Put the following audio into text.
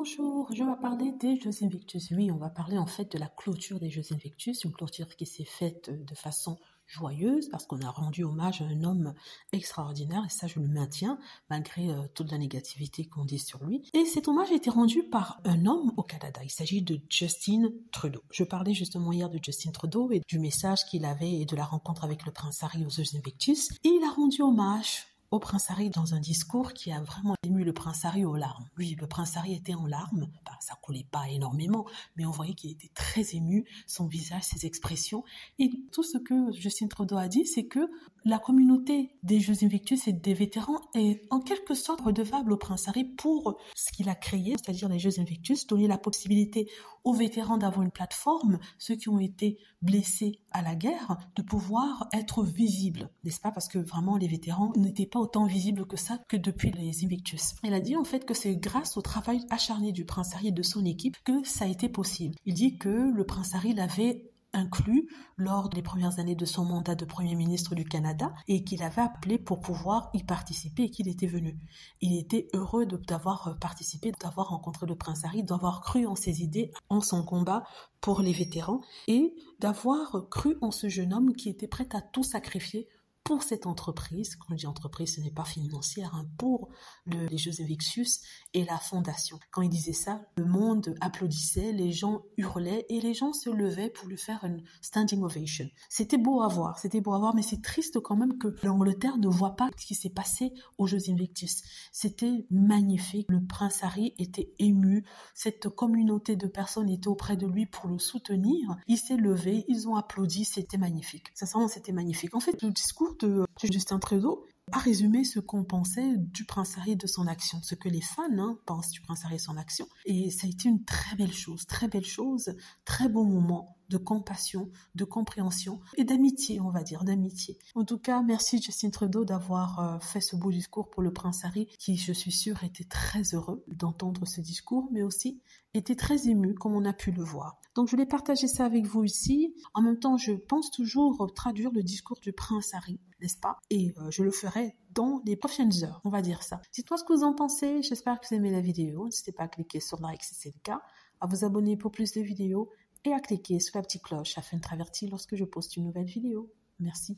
Bonjour, je vais parler des Jeux Invictus. Oui, on va parler en fait de la clôture des Jeux Invictus, une clôture qui s'est faite de façon joyeuse parce qu'on a rendu hommage à un homme extraordinaire et ça je le maintiens malgré toute la négativité qu'on dit sur lui. Et cet hommage a été rendu par un homme au Canada. Il s'agit de Justin Trudeau. Je parlais justement hier de Justin Trudeau et du message qu'il avait et de la rencontre avec le prince Harry aux Jeux Invictus. Et il a rendu hommage au prince Harry dans un discours qui a vraiment ému le prince Harry aux larmes. Oui, le prince Harry était en larmes, ça coulait pas énormément, mais on voyait qu'il était très ému, son visage, ses expressions. Et tout ce que Justin Trudeau a dit, c'est que la communauté des Jeux Invictus et des vétérans est en quelque sorte redevable au prince Harry pour ce qu'il a créé, c'est-à-dire les Jeux Invictus, donner la possibilité aux vétérans d'avoir une plateforme, ceux qui ont été blessés à la guerre, de pouvoir être visibles, n'est-ce pas? Parce que vraiment les vétérans n'étaient pas autant visibles que ça que depuis les Invictus. Il a dit en fait que c'est grâce au travail acharné du prince Harry et de son équipe que ça a été possible. Il dit que le prince Harry l'avait inclus lors des premières années de son mandat de Premier ministre du Canada et qu'il avait appelé pour pouvoir y participer et qu'il était venu. Il était heureux d'avoir participé, d'avoir rencontré le prince Harry, d'avoir cru en ses idées, en son combat pour les vétérans et d'avoir cru en ce jeune homme qui était prêt à tout sacrifier pour cette entreprise. Quand je dis entreprise, ce n'est pas financière, pour les Jeux Invictus et la fondation. Quand il disait ça, le monde applaudissait, les gens hurlaient et les gens se levaient pour lui faire une standing ovation. C'était beau à voir, mais c'est triste quand même que l'Angleterre ne voit pas ce qui s'est passé aux Jeux Invictus. C'était magnifique, le prince Harry était ému, cette communauté de personnes était auprès de lui pour le soutenir. Il s'est levé, ils ont applaudi, c'était magnifique. Sincèrement, c'était magnifique. En fait, le discours de Justin Trudeau a résumé ce qu'on pensait du prince Harry et de son action, ce que les fans pensent du prince Harry et son action. Et ça a été une très belle chose, très bon moment de compassion, de compréhension et d'amitié, on va dire, d'amitié. En tout cas, merci Justin Trudeau d'avoir fait ce beau discours pour le prince Harry, qui, je suis sûre, était très heureux d'entendre ce discours, mais aussi était très ému, comme on a pu le voir. Donc, je voulais partager ça avec vous ici. En même temps, je pense toujours traduire le discours du prince Harry, n'est-ce pas? Et je le ferai dans les prochaines heures, on va dire ça. Dites-moi ce que vous en pensez. J'espère que vous aimez la vidéo. N'hésitez pas à cliquer sur like si c'est le cas, à vous abonner pour plus de vidéos et à cliquer sur la petite cloche afin d'être averti lorsque je poste une nouvelle vidéo. Merci.